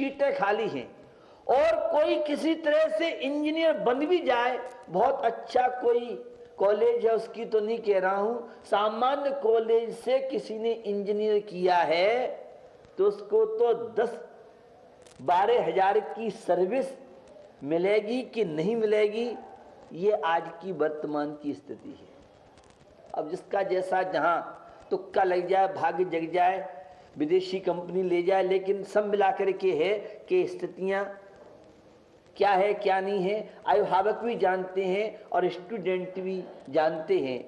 सीटें खाली हैं और कोई किसी तरह से इंजीनियर बन भी जाए, बहुत अच्छा कोई कॉलेज है उसकी तो नहीं कह रहा हूं, सामान्य कॉलेज से किसी ने इंजीनियर किया है तो उसको तो 10-12 हजार की सर्विस मिलेगी कि नहीं मिलेगी, ये आज की वर्तमान की स्थिति है। अब जिसका जैसा जहां तुक्का लग जाए, भाग्य जग जाए, विदेशी कंपनी ले जाए, लेकिन सब मिलाकर के है कि स्थितियां क्या है क्या नहीं है, अभिभावक भी जानते हैं और स्टूडेंट भी जानते हैं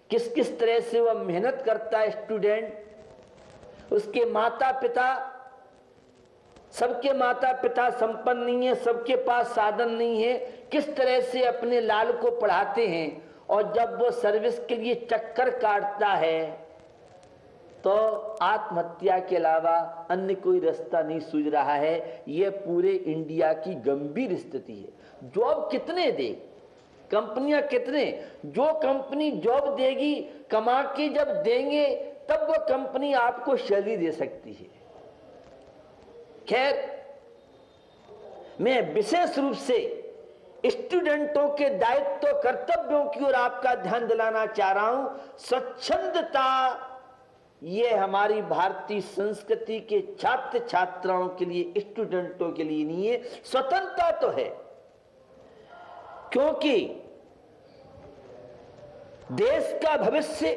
किस किस तरह से वह मेहनत करता है स्टूडेंट। उसके माता पिता, सबके माता पिता संपन्न नहीं है, सबके पास साधन नहीं है, किस तरह से अपने लाल को पढ़ाते हैं, और जब वो सर्विस के लिए चक्कर काटता है तो आत्महत्या के अलावा अन्य कोई रास्ता नहीं सूझ रहा है। यह पूरे इंडिया की गंभीर स्थिति है। जॉब कितने दे, कंपनियां कितने, जो कंपनी जॉब देगी कमा के जब देंगे तब वो कंपनी आपको सैलरी दे सकती है। खैर, मैं विशेष रूप से स्टूडेंटों के दायित्व कर्तव्यों की ओर आपका ध्यान दिलाना चाह रहा हूं। स्वच्छंदता ये हमारी भारतीय संस्कृति के छात्र छात्राओं के लिए, स्टूडेंटों के लिए नहीं है। स्वतंत्रता तो है, क्योंकि देश का भविष्य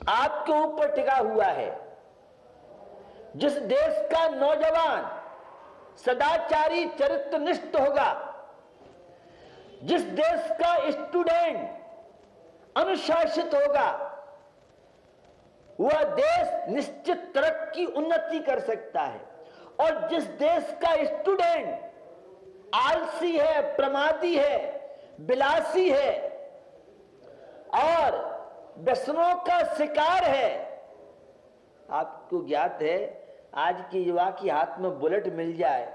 आपके ऊपर टिका हुआ है। जिस देश का नौजवान सदाचारी चरित्रनिष्ठ होगा, जिस देश का स्टूडेंट अनुशासित होगा, वह देश निश्चित तरक्की उन्नति कर सकता है। और जिस देश का स्टूडेंट आलसी है, प्रमादी है, विलासी है और व्यसनों का शिकार है। आपको ज्ञात है, आज के युवा के हाथ में बुलेट मिल जाए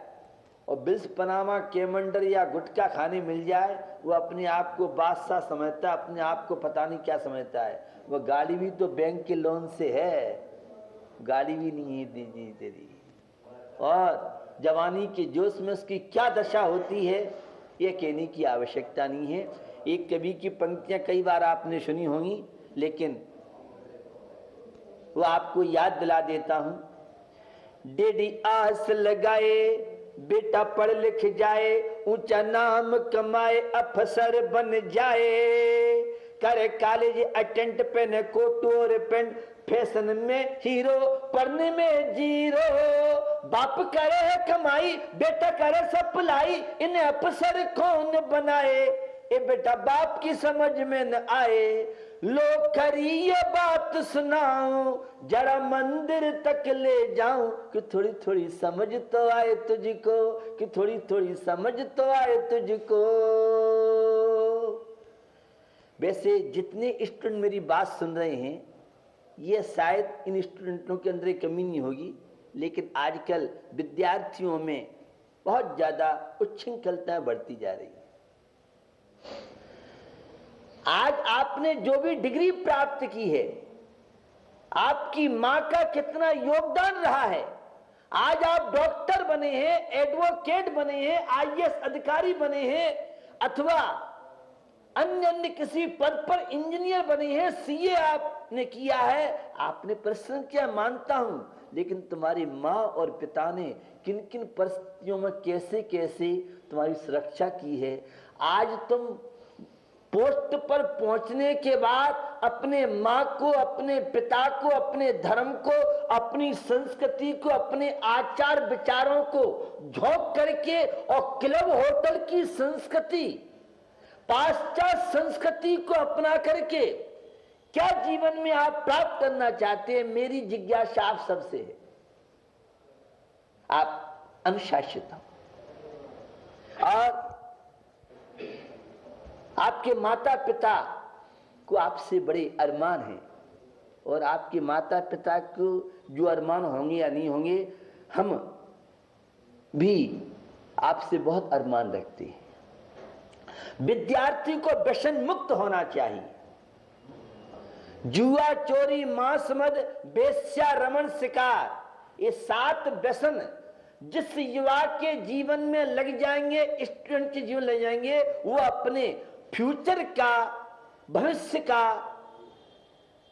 और बिल्स पनामा केमंडर या गुटखा खाने मिल जाए, वो अपने आप को बादशाह समझता है, अपने आप को पता नहीं क्या समझता है। वह गाड़ी भी तो बैंक के लोन से है, गाड़ी भी नहीं है दीजिए तेरी। और जवानी के जोश में उसकी क्या दशा होती है ये कहने की आवश्यकता नहीं है। एक कवि की पंक्तियां कई बार आपने सुनी होंगी, लेकिन वो आपको याद दिला देता हूं। डेडी आस लगाए बेटा पढ़ लिख जाए, ऊंचा नाम कमाए अफसर बन जाए, करे कॉलेज अटेंड पेन कोट और पेंट, फैशन में हीरो पढ़ने में जीरो, बाप करे है कमाई बेटा करे सप्लाई, इन्हें अफसर कौन बनाए, ए बेटा बाप की समझ में न आए, लोग खरी ये बात सुनाऊं, जरा मंदिर तक ले जाऊं, कि थोड़ी थोड़ी समझ तो आए तुझको, कि थोड़ी थोड़ी समझ तो आए तुझको। वैसे जितने स्टूडेंट मेरी बात सुन रहे हैं, ये शायद इन स्टूडेंटों के अंदर कमी नहीं होगी, लेकिन आजकल विद्यार्थियों में बहुत ज्यादा उच्छृंखलता बढ़ती जा रही है। आज आपने जो भी डिग्री प्राप्त की है, आपकी मां का कितना योगदान रहा है। आज आप डॉक्टर बने हैं, एडवोकेट बने हैं, आईएएस अधिकारी बने हैं, अथवा अन्य अन्य किसी पद पर इंजीनियर बने हैं, सीए आपने किया है, आपने परिश्रम किया मानता हूं, लेकिन तुम्हारी मां और पिता ने किन किन परिस्थितियों में कैसे कैसे तुम्हारी सुरक्षा की है। आज तुम पोस्ट पर पहुंचने के बाद अपने मां को, अपने पिता को, अपने धर्म को, अपनी संस्कृति को, अपने आचार विचारों को झोंक करके और क्लब होटल की संस्कृति, पाश्चात्य संस्कृति को अपना करके क्या जीवन में आप प्राप्त करना चाहते हैं? मेरी जिज्ञासा आप सबसे है। आप अनुशासित हो और आपके माता पिता को आपसे बड़े अरमान हैं, और आपके माता पिता को जो अरमान होंगे या नहीं होंगे, हम भी आपसे बहुत अरमान रखते हैं। विद्यार्थी को व्यसन मुक्त होना चाहिए। जुआ, चोरी, मांस, मद, बेश्या, रमण, शिकार, ये 7 व्यसन जिस युवा के जीवन में लग जाएंगे, स्टूडेंट के जीवन लग जाएंगे, वो अपने फ्यूचर का, भविष्य का,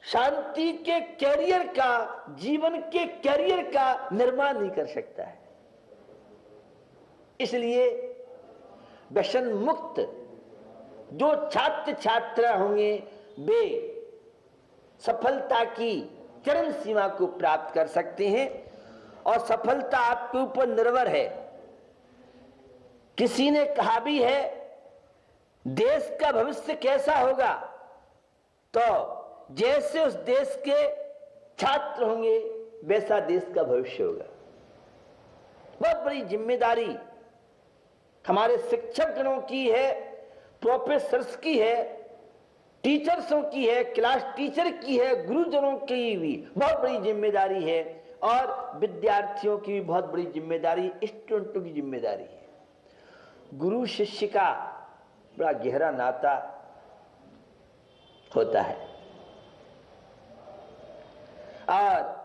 शांति के कैरियर का, जीवन के कैरियर का निर्माण नहीं कर सकता है। इसलिए व्यसन मुक्त जो छात्र छात्रा होंगे वे सफलता की चरम सीमा को प्राप्त कर सकते हैं, और सफलता आपके ऊपर निर्भर है। किसी ने कहा भी है देश का भविष्य कैसा होगा, तो जैसे उस देश के छात्र होंगे वैसा देश का भविष्य होगा। बहुत बड़ी जिम्मेदारी हमारे शिक्षक गणों की है, प्रोफेसर्स की है, टीचर्सों की है, क्लास टीचर की है, गुरुजनों की भी बहुत बड़ी जिम्मेदारी है, और विद्यार्थियों की भी बहुत बड़ी जिम्मेदारी, स्टूडेंटों की जिम्मेदारी है। गुरु शिष्य का बड़ा गहरा नाता होता है, और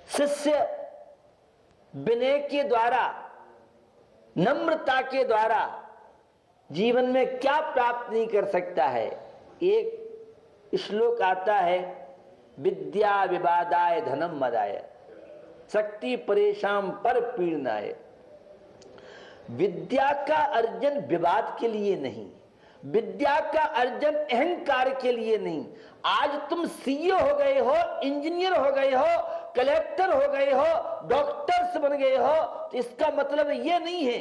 शिष्य विनय के द्वारा, नम्रता के द्वारा जीवन में क्या प्राप्त नहीं कर सकता है। एक श्लोक आता है, विद्या विवादाय धनम मदाय शक्ति परेशान पर पीड़नाय। विद्या का अर्जन विवाद के लिए नहीं, विद्या का अर्जन अहंकार के लिए नहीं। आज तुम सीईओ हो गए हो, इंजीनियर हो गए हो, कलेक्टर हो गए हो, डॉक्टर्स बन गए हो, तो इसका मतलब यह नहीं है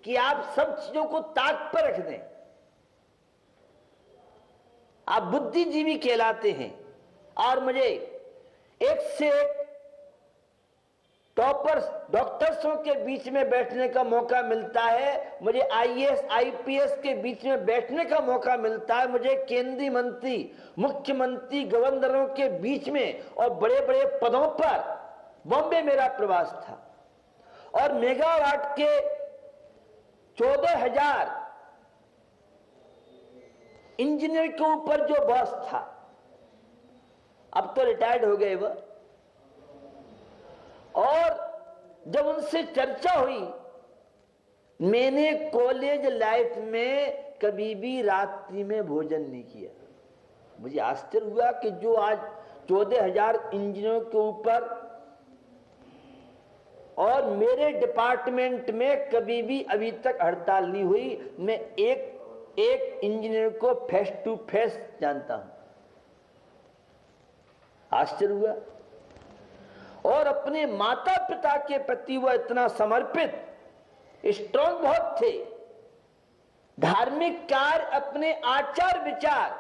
कि आप सब चीजों को ताक पर रख दें। आप बुद्धिजीवी कहलाते हैं, और मुझे एक से एक टॉपर्स डॉक्टर्सों के बीच में बैठने का मौका मिलता है, मुझे आईएएस आईपीएस के बीच में बैठने का मौका मिलता है, मुझे केंद्रीय मंत्री, मुख्यमंत्री, गवर्नरों के बीच में और बड़े बड़े पदों पर, बॉम्बे मेरा प्रवास था, और मेगावाट के 14,000 इंजीनियर के ऊपर जो बॉस था, अब तो रिटायर्ड हो गए वह, और जब उनसे चर्चा हुई, मैंने कॉलेज लाइफ में कभी भी रात्रि में भोजन नहीं किया। मुझे आश्चर्य हुआ कि जो आज 14,000 इंजीनियरों के ऊपर, और मेरे डिपार्टमेंट में कभी भी अभी तक हड़ताल नहीं हुई। मैं एक इंजीनियर को फेस टू फेस जानता हूं। आश्चर्य हुआ। और अपने माता पिता के प्रति वह इतना समर्पित, स्ट्रांग बहुत थे। धार्मिक कार्य, अपने आचार विचार,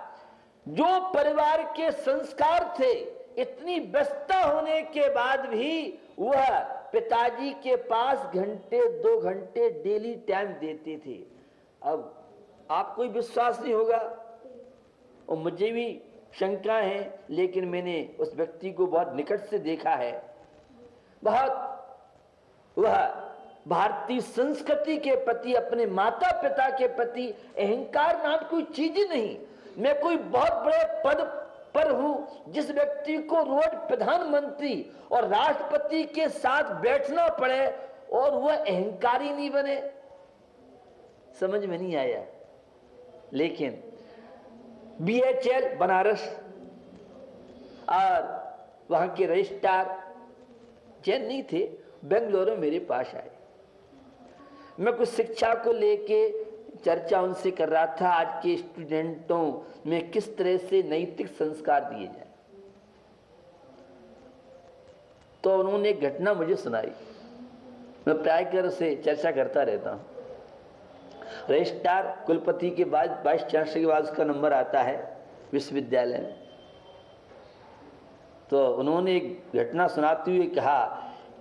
जो परिवार के संस्कार थे, इतनी व्यस्तता होने के बाद भी वह पिताजी के पास घंटे 2 घंटे डेली टाइम देते थे। अब आपको विश्वास नहीं होगा और मुझे भी शंका है, लेकिन मैंने उस व्यक्ति को बहुत निकट से देखा है। वह भारतीय संस्कृति के प्रति, अपने माता पिता के प्रति अहंकार नाम कोई चीज ही नहीं। मैं कोई बहुत बड़े पद पर हूं, जिस व्यक्ति को रोज प्रधानमंत्री और राष्ट्रपति के साथ बैठना पड़े और वह अहंकारी नहीं बने, समझ में नहीं आया। लेकिन बीएचएल बनारस और वहां के रजिस्ट्रार जैन नहीं थे, बेंगलुरु में मेरे पास आए। मैं कुछ शिक्षा को लेके चर्चा उनसे कर रहा था, आज के स्टूडेंटों में किस तरह से नैतिक संस्कार दिए जाए। तो उन्होंने एक घटना मुझे सुनाई। मैं प्रायकर से चर्चा करता रहता हूं। रजिस्ट्रार कुलपति के बाद, वाइस चांसलर के बाद उसका नंबर आता है विश्वविद्यालय में। तो उन्होंने एक घटना सुनाते हुए कहा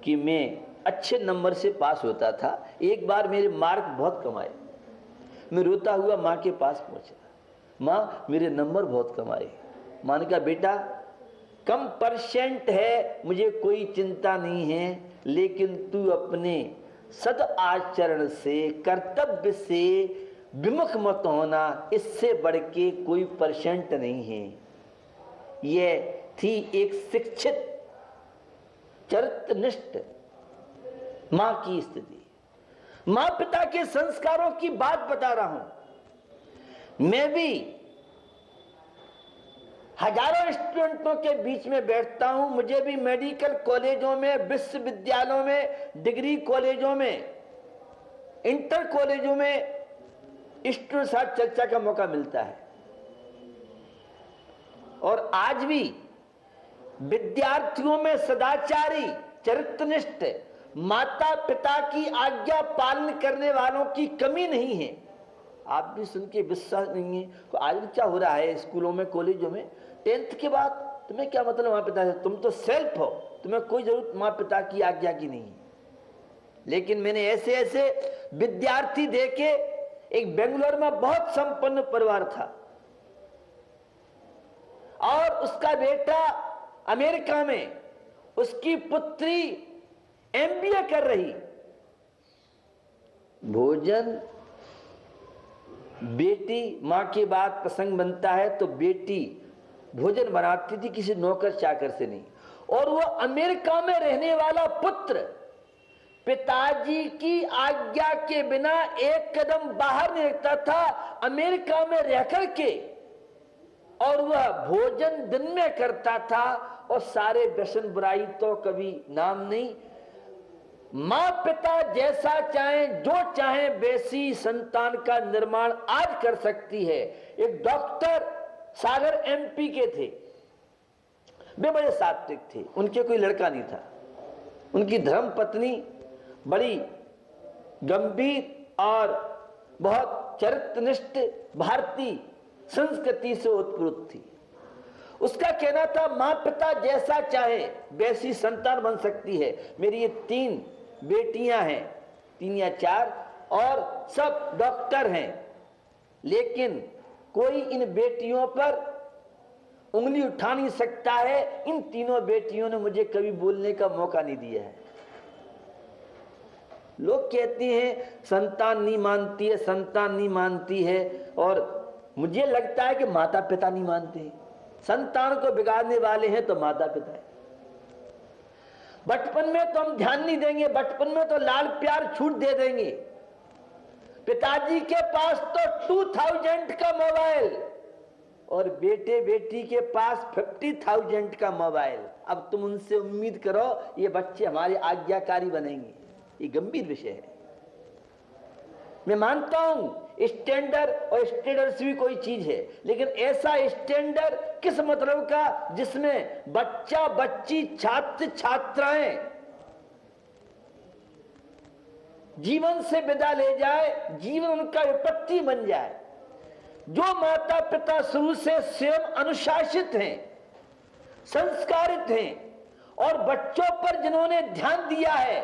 कि मैं अच्छे नंबर से पास होता था, एक बार मेरे मार्क बहुत कम आए। मैं रोता हुआ माँ के पास पहुंचा, माँ मेरे नंबर बहुत कम आए। माँ ने कहा बेटा कम % है, मुझे कोई चिंता नहीं है, लेकिन तू अपने सद आचरण से, कर्तव्य से विमुख मत होना, इससे बढ़ के कोई % नहीं है। यह थी एक शिक्षित चरित्रनिष्ठ मां की स्थिति, मां पिता के संस्कारों की बात बता रहा हूं। मैं भी हजारों स्टूडेंटों के बीच में बैठता हूं, मुझे भी मेडिकल कॉलेजों में, विश्वविद्यालयों में, डिग्री कॉलेजों में, इंटर कॉलेजों में स्टूडेंट साथ चर्चा का मौका मिलता है। और आज भी विद्यार्थियों में सदाचारी, चरित्रनिष्ठ, माता पिता की आज्ञा पालन करने वालों की कमी नहीं है। आप भी सुन के विश्वास नहीं है। तो आज क्या हो रहा है स्कूलों में, कॉलेजों में, 10th के बाद तुम्हें क्या मतलब माँ पिता से, तुम तो सेल्फ हो, तुम्हें कोई जरूरत माँ पिता की आज्ञा की नहीं है। लेकिन मैंने ऐसे ऐसे विद्यार्थी देखे, एक बेंगलोर में बहुत संपन्न परिवार था और उसका बेटा अमेरिका में, उसकी पुत्री MBA कर रही। भोजन, बेटी, मां के बाद प्रसंग बनता है तो बेटी भोजन बनाती थी किसी नौकर चाकर से नहीं। और वो अमेरिका में रहने वाला पुत्र पिताजी की आज्ञा के बिना एक कदम बाहर नहीं रखता था, अमेरिका में रह करके, और वह भोजन दिन में करता था और सारे व्यसन बुराई तो कभी नाम नहीं। मां पिता जैसा चाहे, जो चाहे, वैसी संतान का निर्माण आज कर सकती है। एक डॉक्टर सागर MP के थे, वे बड़े सात्विक थे, उनके कोई लड़का नहीं था। उनकी धर्म पत्नी बड़ी गंभीर और बहुत चरित्रनिष्ठ भारतीय संस्कृति से उत्पन्न थी। उसका कहना था मां पिता जैसा चाहे वैसी संतान बन सकती है। मेरी ये 3 बेटियां हैं, 3 या 4, और सब डॉक्टर हैं, लेकिन कोई इन बेटियों पर उंगली उठा नहीं सकता है। इन तीनों बेटियों ने मुझे कभी बोलने का मौका नहीं दिया है। लोग कहते हैं संतान नहीं मानती है, संतान नहीं मानती है, और मुझे लगता है कि माता पिता नहीं मानते हैं। संतान को बिगाड़ने वाले हैं तो माता पिता है। बचपन में तो हम ध्यान नहीं देंगे, बचपन में तो लाल प्यार छूट दे देंगे। पिताजी के पास तो 2000 का मोबाइल और बेटे बेटी के पास 50,000 का मोबाइल। अब तुम उनसे उम्मीद करो ये बच्चे हमारे आज्ञाकारी बनेंगे, ये गंभीर विषय है। मैं मानता हूं स्टैंडर्ड और स्टैंडर्ड भी कोई चीज है, लेकिन ऐसा स्टैंडर्ड किस मतलब का जिसमें बच्चा बच्ची छात्र छात्राएं जीवन से विदा ले जाए, जीवन उनका विपत्ति बन जाए। जो माता पिता शुरू से स्वयं अनुशासित हैं, संस्कारित हैं और बच्चों पर जिन्होंने ध्यान दिया है,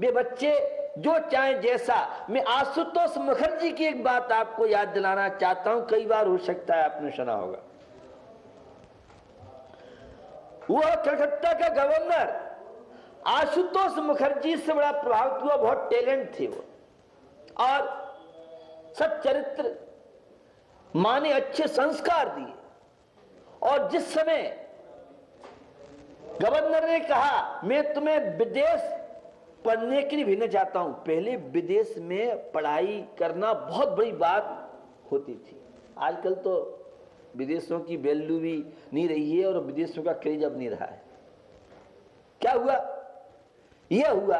वे बच्चे जो चाहे जैसा। मैं आशुतोष मुखर्जी की एक बात आपको याद दिलाना चाहता हूं, कई बार हो सकता है आपने सुना होगा। वह कलकत्ता का गवर्नर आशुतोष मुखर्जी से बड़ा प्रभावित हुआ, बहुत टैलेंट थे वो, और सच्चरित्र, मां ने अच्छे संस्कार दिए। और जिस समय गवर्नर ने कहा मैं तुम्हें विदेश पढ़ने के लिए भेजना चाहता हूं, पहले विदेश में पढ़ाई करना बहुत बड़ी बात होती थी। आजकल तो विदेशों की वैल्यू भी नहीं रही है और विदेशों का क्रेज अब नहीं रहा है। क्या हुआ? यह हुआ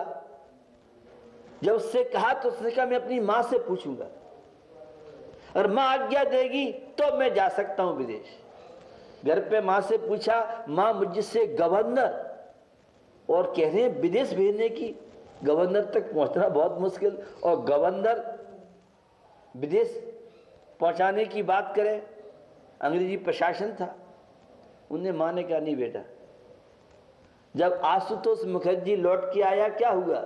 जब उससे कहा तो उसने कहा मैं अपनी मां से पूछूंगा, और मां आज्ञा देगी तो मैं जा सकता हूं विदेश। घर पे मां से पूछा, मां मुझसे गवर्नर और कह रहे हैं विदेश भेजने की, गवर्नर तक पहुंचना बहुत मुश्किल, और गवर्नर विदेश पहुंचाने की बात करें, अंग्रेजी प्रशासन था। उन्हें मां ने कहा नहीं बेटा। जब आशुतोष मुखर्जी लौट के आया, क्या हुआ?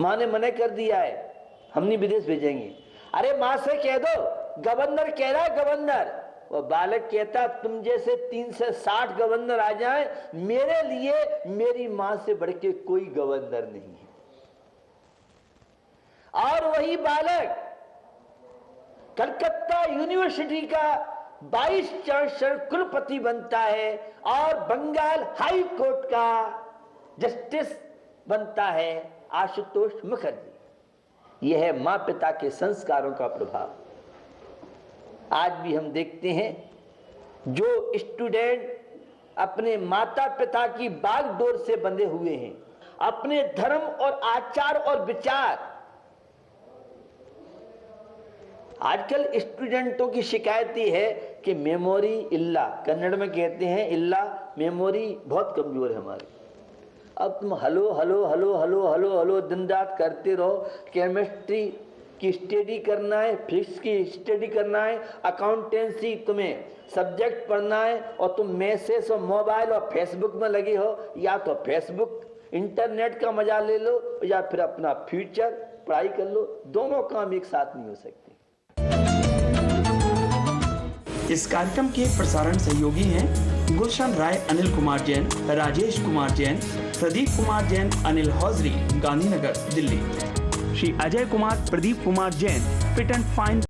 मां ने मना कर दिया है, हम नहीं विदेश भेजेंगे। अरे मां से कह दो, गवर्नर कह रहा है गवर्नर। वो बालक कहता तुम जैसे 3 से 60 गवर्नर आ जाएं, मेरे लिए मेरी मां से बढ़ के कोई गवर्नर नहीं है। और वही बालक कलकत्ता यूनिवर्सिटी का वाइस चांसलर कुलपति बनता है और बंगाल हाई कोर्ट का जस्टिस बनता है आशुतोष मुखर्जी। यह है मां पिता के संस्कारों का प्रभाव। आज भी हम देखते हैं जो स्टूडेंट अपने माता पिता की बागडोर से बंधे हुए हैं, अपने धर्म और आचार और विचार। आजकल स्टूडेंटों की शिकायत ये है कि मेमोरी इल्ला, कन्नड़ में कहते हैं इल्ला, मेमोरी बहुत कमजोर है हमारी। अब तुम hello hello hello hello hello hello दिन रात करते रहो। केमिस्ट्री की स्टडी करना है, फिजिक्स की स्टडी करना है, अकाउंटेंसी तुम्हें सब्जेक्ट पढ़ना है और तुम मैसेज और मोबाइल और फेसबुक में लगे हो। या तो फेसबुक इंटरनेट का मजा ले लो या फिर अपना फ्यूचर पढ़ाई कर लो। दोनों काम एक साथ नहीं हो सकते। इस कार्यक्रम के प्रसारण सहयोगी हैं Gulshan Rai, Anil Kumar Jain, Rajesh Kumar Jain, Pradeep Kumar Jain, Anil hosiery, Gandhinagar, Delhi. Shri Ajay Kumar, Pradeep Kumar Jain, fit and fine